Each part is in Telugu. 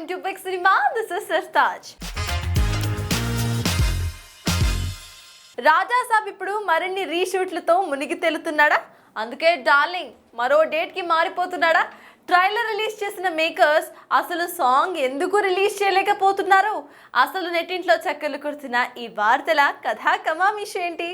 welcome to Big Cinema. This is Sartaj. రాజా సాబ్ ఇప్పుడు మరిన్ని రీషూట్లతో మునిగి తేలుతున్నాడా? అందుకే డార్లింగ్ మరో డేట్కి మారిపోతున్నాడా? ట్రైలర్ రిలీజ్ చేసిన మేకర్స్ అసలు సాంగ్ ఎందుకు రిలీజ్ చేయలేకపోతున్నారు? అసలు నెట్టింట్లో చక్కర్లు కొడుతున్న ఈ వార్తల కథా కమామిషి ఏంటి?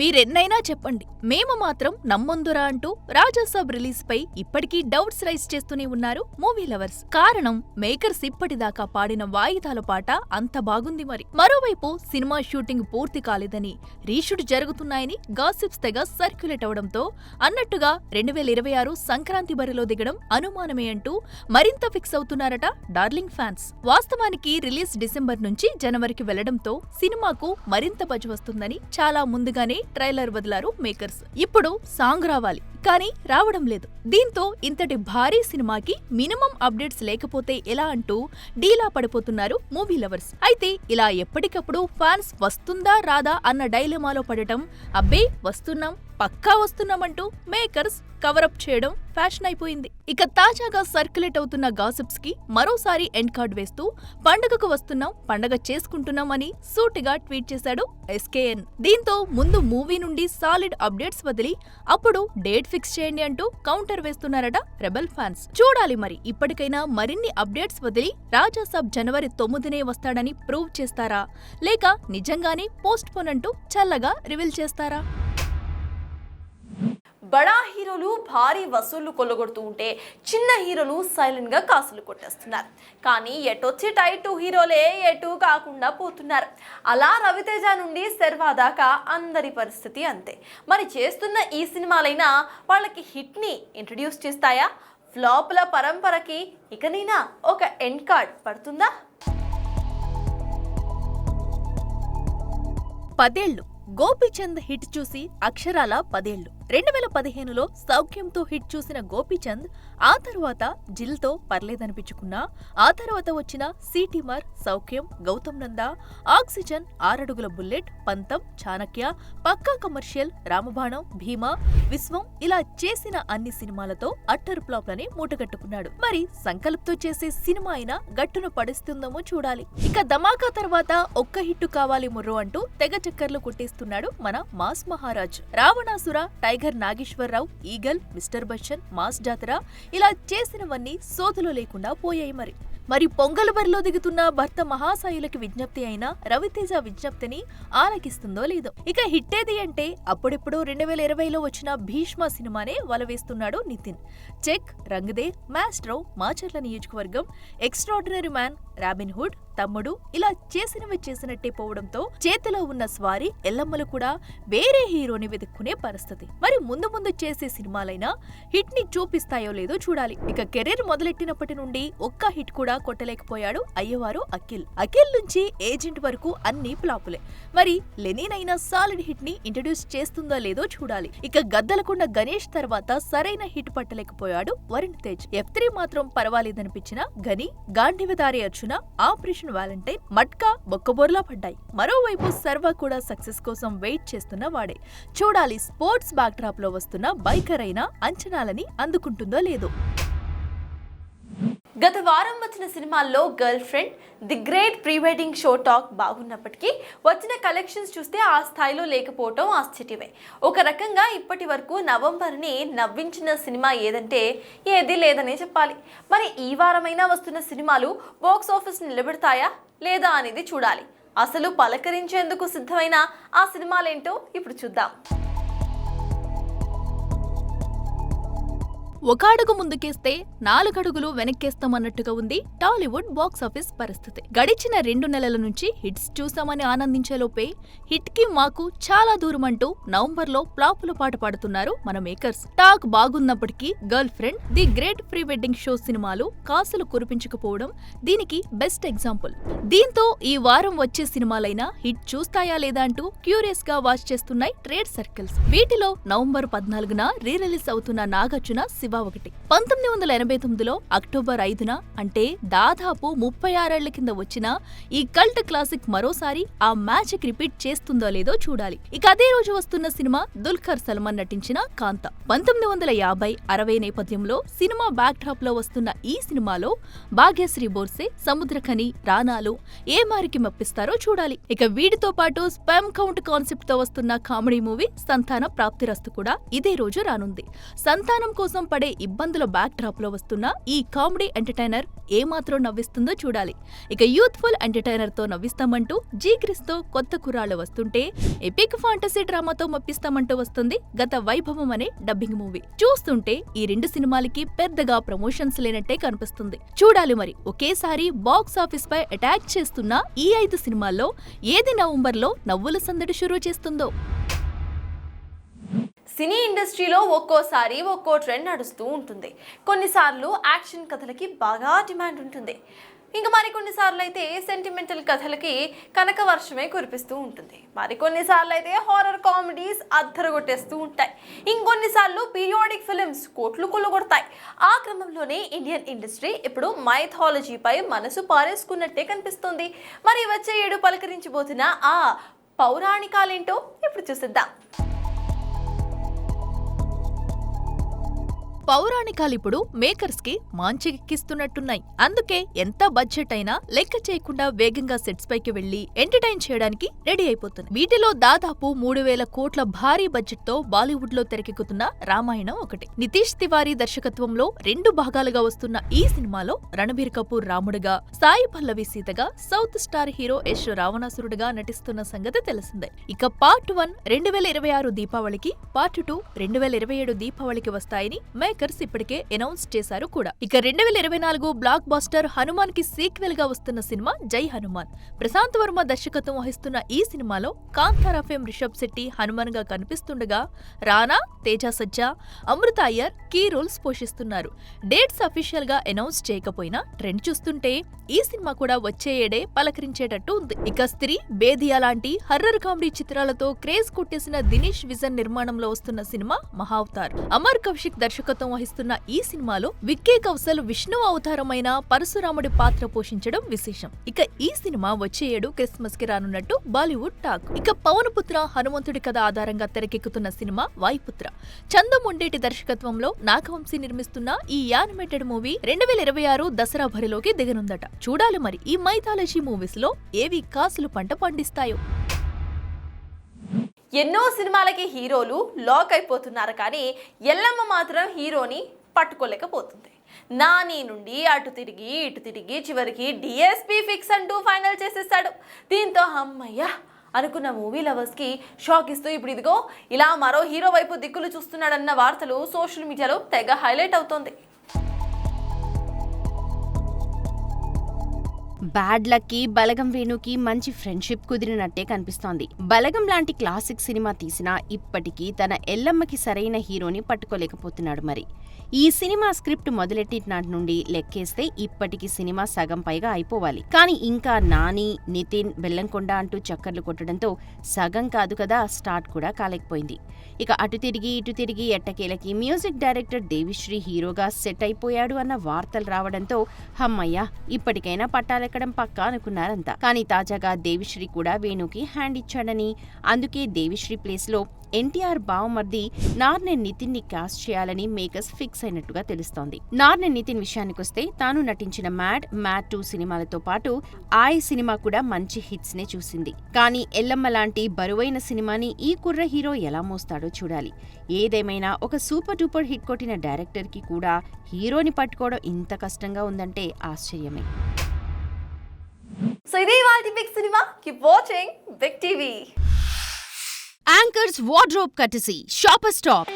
మీరెన్నైనా చెప్పండి, మేము మాత్రం నమ్మొందురా అంటూ రాజాసాబ్ రిలీజ్ పై ఇప్పటికీ డౌట్స్ రైజ్ చేస్తూనే ఉన్నారు మూవీ లవర్స్. కారణం మేకర్స్ ఇప్పటిదాకా పాడిన వాయిదాల పాట అంత బాగుంది. మరి మరోవైపు సినిమా షూటింగ్ పూర్తి కాలేదని, రీషూట్ జరుగుతున్నాయని గాసిప్స్ తెగ సర్క్యులేట్ అవడంతో అన్నట్టుగా 2026 సంక్రాంతి బరిలో దిగడం అనుమానమే అంటూ మరింత ఫిక్స్ అవుతున్నారట డార్లింగ్ ఫ్యాన్స్. వాస్తవానికి రిలీజ్ డిసెంబర్ నుంచి జనవరికి వెళ్లడంతో సినిమాకు మరింత బజ్ వస్తుందని చాలా ముందుగానే ట్రైలర్ వదిలారు మేకర్స్. ఇప్పుడు సాంగ్ రావాలి, కానీ రావడం లేదు. దీంతో ఇంతటి భారీ సినిమాకి మినిమం అప్డేట్స్ లేకపోతే ఎలా అంటూ డీలా పడిపోతున్నారు మూవీ లవర్స్. అయితే ఇలా ఎప్పటికప్పుడు ఫ్యాన్స్ వస్తుందా రాదా అన్న డైలమాలో పడటం, అబ్బే వస్తున్నాం పక్కా వస్తున్నామంటూ మేకర్స్ కవరప్ చేయడం ఫ్యాషన్ అయిపోయింది. ఇక తాజాగా సర్క్యులేట్ అవుతున్న గాసిప్స్ కి మరోసారి ఎండ్ కార్డ్ వేస్తూ పండుగకు వస్తున్నాం, పండగ చేసుకుంటున్నాం అని సూటిగా ట్వీట్ చేశాడు SKN. దీంతో ముందు మూవీ నుండి సాలిడ్ అప్డేట్స్ వదిలి అప్పుడు డేట్ ఫిక్స్ చేయండి అంటూ కౌంటర్ వేస్తున్నారట రెబల్ ఫ్యాన్స్. చూడాలి మరి ఇప్పటికైనా మరిన్ని అప్డేట్స్ వదిలి రాజాసాబ్ జనవరి 9నే వస్తాడని ప్రూవ్ చేస్తారా, లేక నిజంగానే పోస్ట్ పోన్ అంటూ చల్లగా రివీల్ చేస్తారా? బడా హీరోలు భారీ వసూళ్లు కొల్లగొడుతూ ఉంటే చిన్న హీరోలు సైలెంట్ గా కాసులు కొట్టేస్తున్నారు. కానీ ఎటొచ్చి టైట్ హీరోలే ఎటు కాకుండా పోతున్నారు. అలా రవితేజ నుండి శర్వా దాకా అందరి పరిస్థితి అంతే. మరి చేస్తున్న ఈ సినిమాలైనా వాళ్ళకి హిట్ ని ఇంట్రడ్యూస్ చేస్తాయా? ఫ్లాప్ల పరంపరకి ఇకనైనా ఒక ఎండ్ కార్డ్ పడుతుందా? 10 ఏళ్లు గోపీచంద్ హిట్ చూసి అక్షరాల 10 ఏళ్లు. 2015లో సౌఖ్యంతో హిట్ చూసిన గోపీచంద్ ఆ తర్వాత జిల్తో పర్లేదనిపించుకున్నా, ఆ తర్వాత వచ్చిన సిటీమర్, సౌఖ్యం, గౌతమ్ నంద, ఆక్సిజన్, 6 అడుగుల బుల్లెట్, పంతం, చాణక్య, పక్కా కమర్షియల్, రామబాణం, భీమా, విశ్వం ఇలా చేసిన అన్ని సినిమాలతో అట్టర్ ఫ్లాప్లని మూటగట్టుకున్నాడు. మరి సంకల్ప్తో చేసే సినిమా అయినా గట్టును పడిస్తుందేమో చూడాలి. ఇక ధమాకా తర్వాత ఒక్క హిట్టు కావాలి ముర్రో అంటూ తెగ చక్కర్లు కొట్టేస్తున్నాడు మన mass Maharaj. Ravanasura, Tiger Nageswara Rao, Eagle, Mr Bachchan, mass Jathara ఇలా చేసినవన్నీ సోదులో లేకుండా పోయాయి. మరి పొంగల్ బరిలో దిగుతున్న భర్త మహాసాయులకి విజ్ఞప్తి అయినా రవితేజ విజ్ఞప్తిని ఆలకిస్తుందో లేదో. ఇక హిట్టేది అంటే అప్పుడెప్పుడో 2020లో వచ్చిన భీష్మ సినిమానే వలవేస్తున్నాడు నితిన్. చెక్, రంగదే, మాస్ట్రో, మాచర్ల నియోజకవర్గం, ఎక్స్ట్రాడినరీ మ్యాన్, రాబిన్ హుడ్, తమ్ముడు ఇలా చేసినవి చేసినట్టే పోవడంతో చేతిలో ఉన్న స్వారీ, ఎల్లమ్మలు కూడా వేరే హీరోని వెతుక్కునే పరిస్థితి. మరి ముందు ముందు చేసే సినిమాలైనా హిట్ ని చూపిస్తాయో లేదో చూడాలి. ఇక కెరీర్ మొదలెట్టినప్పటి నుండి ఒక్క హిట్ కూడా కొట్టలేకపోయాడు అయ్యవారు అఖిల్. అఖిల్ నుంచి ఏజెంట్ వరకు అన్ని ఫ్లాపులే. మరి లెనిన్ అయినా సాలిడ్ హిట్ ని ఇంట్రడ్యూస్ చేస్తుందో లేదో చూడాలి. ఇక గద్దలకొండ గణేష్ తర్వాత సరైన హిట్ పట్టలేకపోయాడు వరుణ్ తేజ్. F3 మాత్రం పర్వాలేదనిపించిన గని, గాంధీవదారి అర్జున, ఆపరేషన్ వాలంటైన్, మట్కా బొక్కబోర్లా పడ్డాయి. మరోవైపు సర్వా కూడా సక్సెస్ కోసం వెయిట్ చేస్తున్న వాడే. చూడాలి స్పోర్ట్స్ బ్యాక్ డ్రాప్ లో వస్తున్న బైకర్ అయినా అంచనాలని అందుకుంటుందో లేదో. గత వారం వచ్చిన సినిమాల్లో girl friend, the great pre wedding show talk బాగున్నప్పటికీ వచ్చిన కలెక్షన్స్ చూస్తే ఆ స్థాయిలో లేకపోవటం ఆశ్చర్యమే. ఒక రకంగా ఇప్పటి వరకు నవంబర్ని నవ్వించిన సినిమా ఏదంటే ఏదీ లేదనే చెప్పాలి. మరి ఈ వారమైనా వస్తున్న సినిమాలు బాక్స్ ఆఫీస్ నిలబెడతాయా లేదా అనేది చూడాలి. అసలు పలకరించేందుకు సిద్ధమైన ఆ సినిమాలేంటో ఇప్పుడు చూద్దాం. ఒక అడుగు ముందుకేస్తే 4 అడుగులు వెనక్కేస్తామన్నట్టుగా ఉంది టాలీవుడ్ బాక్సాఫీస్ పరిస్థితి. గడిచిన 2 నెలల నుంచి హిట్స్ చూసామని ఆనందించేలోపే హిట్ కి మాకు చాలా దూరం అంటూ నవంబర్లో ఫ్లాపుల పాట పాడుతున్నారు మన మేకర్స్. టాక్ బాగున్నప్పటికీ girl friend, the great pre wedding show సినిమాలు కాసులు కురిపించకపోవడం దీనికి బెస్ట్ ఎగ్జాంపుల్. దీంతో ఈ వారం వచ్చే సినిమాలైనా హిట్ చూస్తాయా లేదా అంటూ క్యూరియస్ గా వాచ్ చేస్తున్నాయి ట్రేడ్ సర్కిల్స్. వీటిలో నవంబర్ 14న రీ రిలీజ్ అవుతున్న నాగార్జున శివ శివ ఒకటి. 1989లో అక్టోబర్ 5న అంటే దాదాపు 36 కింద వచ్చిన ఈ కల్ట్ క్లాసిక్ మరోసారి ఆ మ్యాజిక్ రిపీట్ చేస్తుందో లేదో చూడాలి. ఇక అదే రోజు వస్తున్న సినిమా దుల్కర్ సల్మాన్ నటించిన కాంతా. 1950-60 నేపథ్యంలో సినిమా బ్యాక్ డ్రాప్ లో వస్తున్న ఈ సినిమాలో భాగ్యశ్రీ బోర్సే, సముద్రఖని, రానాలు ఏ మారికి మెప్పిస్తారో చూడాలి. ఇక వీటితో పాటు స్పెమ్ కౌంట్ కాన్సెప్ట్ తో వస్తున్న కామెడీ మూవీ సంతాన ప్రాప్తిరస్తు కూడా ఇదే రోజు రానుంది. సంతానం కోసం పడే ఇబ్బందుల బ్యాక్ డ్రాప్ లో వస్తున్న ఈ కామెడీ ఎంటర్టైనర్ ఏమాత్రం నవ్విస్తుందో చూడాలి. ఇక యూత్ఫుల్ ఎంటర్టైనర్ తో నవ్విస్తామంటూ జీగ్రిస్ తో కొత్త కుర్రాళ్ళు వస్తుంటే, ఎపిక్ ఫాంటసీ డ్రామాతో మెప్పిస్తామంటూ వస్తుంది గత వైభవం అనే డబ్బింగ్ మూవీ. చూస్తుంటే ఈ రెండు సినిమాలకి పెద్దగా ప్రమోషన్స్ లేనట్టే కనిపిస్తుంది. చూడాలి మరి ఒకేసారి బాక్స్ ఆఫీస్ పై అటాక్ చేస్తున్న ఈ 5 సినిమాల్లో ఏది నవంబర్లో నవ్వుల సందడి షురూ చేస్తుందో. సినీ ఇండస్ట్రీలో ఒక్కోసారి ఒక్కో ట్రెండ్ నడుస్తూ ఉంటుంది. కొన్నిసార్లు యాక్షన్ కథలకి బాగా డిమాండ్ ఉంటుంది. ఇంకా మరికొన్నిసార్లు అయితే సెంటిమెంటల్ కథలకి కనక వర్షమే కురిపిస్తూ ఉంటుంది. మరికొన్నిసార్లు అయితే హారర్ కామెడీస్ అద్దరగొట్టేస్తూ ఉంటాయి. ఇంకొన్నిసార్లు పీరియాడిక్ ఫిలిమ్స్ కోట్లు కొల్లగొడతాయి. ఆ క్రమంలోనే ఇండియన్ ఇండస్ట్రీ ఇప్పుడు మైథాలజీపై మనసు పారేసుకున్నట్టే కనిపిస్తుంది. మరి వచ్చే ఏడు పలకరించబోతున్న ఆ పౌరాణికాలేంటో ఇప్పుడు చూసిద్దాం. పౌరాణికాలిప్పుడు మేకర్స్ కి మాంచికెక్కిస్తున్నట్టున్నాయి. అందుకే ఎంత బడ్జెట్ అయినా లెక్క చేయకుండా వేగంగా సెట్స్ పైకి వెళ్లి ఎంటర్టైన్ చేయడానికి రెడీ అయిపోతుంది. వీటిలో దాదాపు 3000 కోట్ల భారీ బడ్జెట్ తో బాలీవుడ్ లో తెరకెక్కుతున్న రామాయణం ఒకటి. నితీష్ తివారీ దర్శకత్వంలో 2 భాగాలుగా వస్తున్న ఈ సినిమాలో Ranbir Kapoor రాముడుగా, Sai Pallavi సీతగా, south star hero Yash రావణాసురుడుగా నటిస్తున్న సంగతి తెలిసిందే. ఇక పార్ట్ 1 2026 దీపావళికి, పార్ట్ 2 2027 దీపావళికి వస్తాయని మేకర్స్ ఇప్పటికే అనౌన్స్ చేశారు కూడా. ఇక 2024 బ్లాక్ బస్టర్ హనుమాన్ కి సీక్వెల్ గా వస్తున్న సినిమా జై హనుమాన్. ప్రశాంత్ వర్మ దర్శకత్వం వహిస్తున్న ఈ సినిమాలో కాంతారా ఫేమ్ రిషబ్ శెట్టి హనుమాన్ గా కనిపిస్తుండగా, రానా, తేజ సజ్జా, అమృత అయ్యర్ కీ రోల్స్ పోషిస్తున్నారు. డేట్స్ అఫీషియల్ గా అనౌన్స్ చేయకపోయినా ట్రెండ్ చూస్తుంటే ఈ సినిమా కూడా వచ్చే ఏడే పలకరించేటట్టు ఉంది. ఇక స్త్రీ, బేదియా లాంటి హర్రర్ కామెడీ చిత్రాలతో క్రేజ్ కొట్టేసిన దినేష్ విజన్ నిర్మాణంలో వస్తున్న సినిమా మహావతార్. అమర్ కౌశిక్ దర్శకత్వం వహిస్తున్న ఈ సినిమాలో విక్కీ కౌశల్ విష్ణు అవతారమైన పరశురాముడి పాత్ర పోషించడం విశేషం. ఇక ఈ సినిమా వచ్చే ఏడు క్రిస్మస్ కి రానున్నట్టు బాలీవుడ్ టాక్. ఇక పవన్ పుత్ర హనుమంతుడి కథ ఆధారంగా తెరకెక్కుతున్న సినిమా వాయుపుత్ర. చందముండేటి దర్శకత్వంలో నాగవంశీ నిర్మిస్తున్న ఈ యానిమేటెడ్ మూవీ 2026 దసరా బరిలోకి దిగనుందట. చూడాలి మరి ఈ మైథాలజీ మూవీస్ లో ఏవి కాసులు పంట పండిస్తాయో. ఎన్నో సినిమాలకి హీరోలు లాక్ అయిపోతున్నారు, కానీ ఎల్లమ్మ మాత్రం హీరోని పట్టుకోలేకపోతుంది. నాని నుండి అటు తిరిగి ఇటు తిరిగి చివరికి డిఎస్పీ ఫిక్స్ అంటూ ఫైనల్ చేసేసాడు. దీంతో అమ్మయ్య అనుకున్న మూవీ లవర్స్ కి షాక్ ఇస్తూ ఇప్పుడు ఇదిగో ఇలా మరో హీరో వైపు దిక్కులు చూస్తున్నాడన్న వార్తలు సోషల్ మీడియాలో తెగ హైలైట్ అవుతోంది. బ్యాడ్ లక్కి బలగం వేణుకి మంచి ఫ్రెండ్షిప్ కుదిరినట్టే కనిపిస్తోంది. బలగం లాంటి క్లాసిక్ సినిమా తీసినా ఇప్పటికీ తన ఎల్లమ్మకి సరైన హీరోని పట్టుకోలేకపోతున్నాడు. మరి ఈ సినిమా స్క్రిప్ట్ మొదలెట్టినాటి నుండి లెక్కేస్తే ఇప్పటికి సినిమా సగం పైగా అయిపోవాలి. కానీ ఇంకా నాని, నితిన్, బెల్లంకొండ అంటూ చక్కర్లు కొట్టడంతో సగం కాదు కదా స్టార్ట్ కూడా కాలేకపోయింది. ఇక అటు తిరిగి ఇటు తిరిగి ఎట్టకేలకి మ్యూజిక్ డైరెక్టర్ దేవిశ్రీ హీరోగా సెట్ అయిపోయాడు అన్న వార్తలు రావడంతో హమ్మయ్య ఇప్పటికైనా పట్టాలెక్కడం పక్కా అనుకున్నారంతా. కానీ తాజాగా దేవిశ్రీ కూడా వేణుకి హ్యాండ్ ఇచ్చాడని, అందుకే దేవిశ్రీ ప్లేస్ లో ఎన్టీఆర్ బావమర్ది నార్నే నితిన్ ని కాస్ట్ చేయాలని మేకర్స్ ఫిక్స్ అయినట్టుగా తెలుస్తోంది. నార్నే నితిన్ విషయానికొస్తే తాను నటించిన మ్యాడ్ 2 సినిమాలతో పాటు ఆయ్ సినిమా కూడా మంచి హిట్స్ నే చూసింది. కానీ ఎల్లమ్మ లాంటి బరువైన సినిమాని ఈ కుర్ర హీరో ఎలా మోస్తాడో చూడాలి. ఏదేమైనా ఒక సూపర్ డూపర్ హిట్ కొట్టిన డైరెక్టర్ కి కూడా హీరోని పట్టుకోవడం ఇంత కష్టంగా ఉందంటే ఆశ్చర్యమే. సో ఇదే ఇవాల్టి big cinema. Keep watching big TV. Anchor's Wardrobe Courtesy, Shopper Stop.